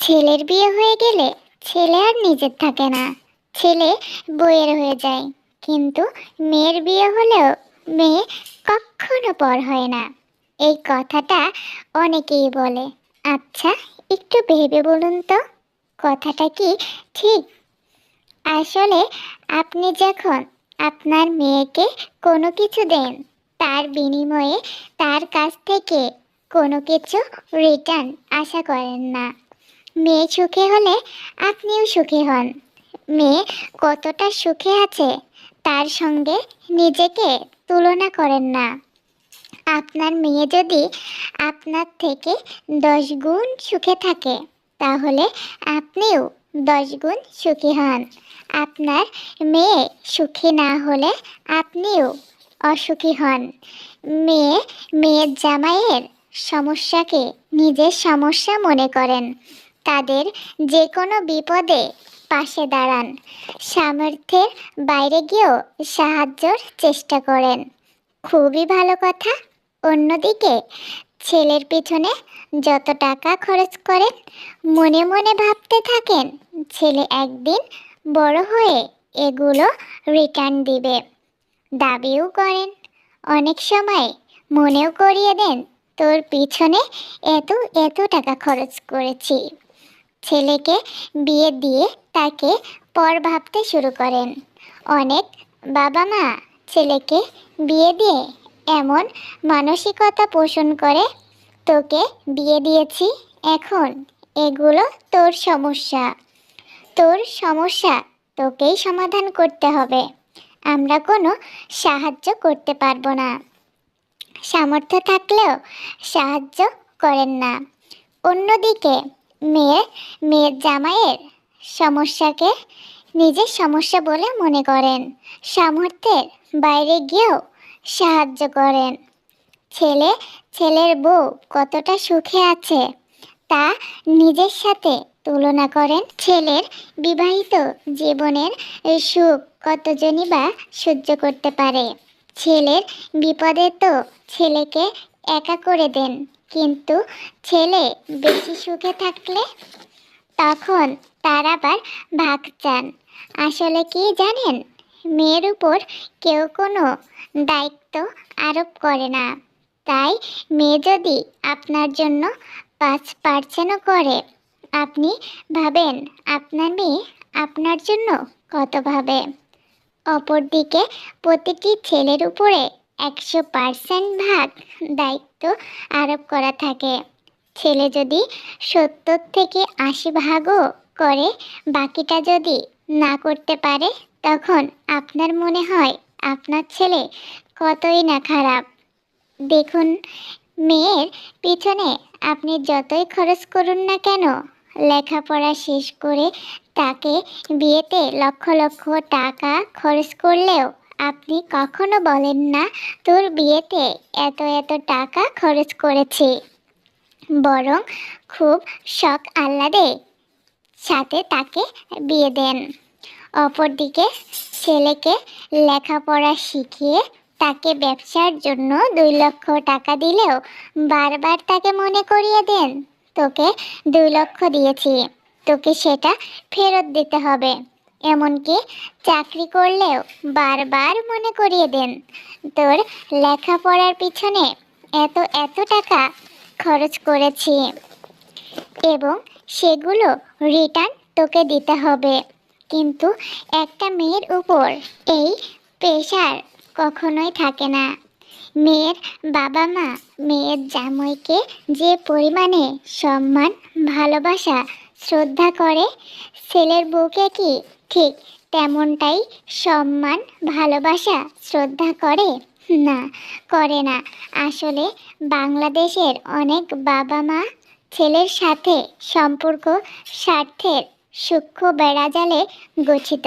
ছেলের বিয়ে হয়ে গেলে ছেলে আর নিজের থাকে না, ছেলে বউয়ের হয়ে যায়। কিন্তু মেয়ের বিয়ে হলেও মেয়ে কখনো পর হয় না। এই কথাটা অনেকেই বলে। আচ্ছা, একটু ভেবে বলুন তো, কথাটা কি ঠিক? আসলে আপনি যখন আপনার মেয়েকে কোনো কিছু দেন, তার বিনিময়ে তার কাছ থেকে কোনো কিছু রিটার্ন আশা করেন না। মেয়ে সুখে হলে আপনিও সুখী হন। মেয়ে কতটা সুখে আছে তার সঙ্গে নিজেকে তুলনা করেন না। আপনার মেয়ে যদি আপনার থেকে 10 গুণ সুখে থাকে, তাহলে আপনিও 10 গুণ সুখী হন। আপনার মেয়ে সুখী না হলে আপনিও অসুখী হন। মেয়ের জামাইয়ের সমস্যাকে নিজের সমস্যা মনে করেন। তাদের যে কোনো বিপদে পাশে দাঁড়ান। সামর্থ্যের বাইরে গিয়েও সাহায্যের চেষ্টা করেন। খুবই ভালো কথা। অন্যদিকে ছেলের পিছনে যত টাকা খরচ করেন, মনে মনে ভাবতে থাকেন ছেলে একদিন বড় হয়ে এগুলো রিটার্ন দিবে। দাবিও করেন। অনেক সময় মনেও করিয়ে দেন, তোর পিছনে এত এত টাকা খরচ করেছি। ছেলেকে বিয়ে দিয়ে তাকে পর ভাবতে শুরু করেন। অনেক বাবা মা ছেলেকে বিয়ে দিয়ে এমন মানসিকতা পোষণ করে, তোকে বিয়ে দিয়েছি, এখন এগুলো তোর সমস্যা, তোর সমস্যা তোকেই সমাধান করতে হবে, আমরা কোনো সাহায্য করতে পারবো না। সামর্থ্য থাকলেও সাহায্য করেন না। অন্যদিকে মেয়ের জামাইয়ের সমস্যাকে নিজের সমস্যা বলে মনে করেন। সামর্থ্যের বাইরে গিয়েও সাহায্য করেন। ছেলের বউ কতটা সুখে আছে তা নিজের সাথে তুলনা করেন। ছেলের বিবাহিত জীবনের সুখ কতজনই বা সহ্য করতে পারে। ছেলের বিপদে তো ছেলেকে একা করে দেন, কিন্তু ছেলে বেশি সুখে থাকলে তখন তার আবার ভাগ চান। আসলে কি জানেন, মেয়ের উপর কেউ কোনো দায়িত্ব আরোপ করে না। তাই মেয়ে যদি আপনার জন্য 5%ও করে, আপনি ভাবেন আপনার মেয়ে আপনার জন্য কত ভাবে। অপরদিকে প্রতিটি ছেলের উপরে 100% ভাগ দায়িত্ব আরোপ করা থাকে। ছেলে যদি 70 থেকে 80 ভাগও করে, বাকিটা যদি না করতে পারে, তখন আপনার মনে হয় আপনার ছেলে কতই না খারাপ। দেখুন, মেয়ের পিছনে আপনি যতই খরচ করুন না কেন, লেখাপড়া শেষ করে তাকে বিয়েতে লক্ষ লক্ষ টাকা খরচ করলেও আপনি কখনো বলেন না তোর বিয়েতে এত এত টাকা খরচ করেছি। বরং খুব শখ আহ্লাদে সাথে তাকে বিয়ে দেন। অপরদিকে ছেলেকে লেখাপড়া শিখিয়ে তাকে ব্যবসার জন্য 2 লক্ষ টাকা দিলেও বারবার তাকে মনে করিয়ে দেন, তোকে 2 লক্ষ দিয়েছি, তোকে সেটা ফেরত দিতে হবে। এমনকি চাকরি করলেও বারবার মনে করিয়ে দেন, তোর লেখাপড়ার পিছনে এত এত টাকা খরচ করেছি এবং সেগুলো রিটার্ন তোকে দিতে হবে। কিন্তু একটা মেয়ের উপর এই প্রেশার কখনোই থাকে না। মেয়ের বাবা মা মেয়ের জামাইকে যে পরিমাণে সম্মান, ভালোবাসা, শ্রদ্ধা করে, ছেলের বউকে কি ঠিক তেমনটাই সম্মান, ভালোবাসা, শ্রদ্ধা করে? না, করে না। আসলে বাংলাদেশের অনেক বাবা মা ছেলের সাথে সম্পর্ক স্বার্থের সূক্ষ্ম বেড়াজালে গঠিত।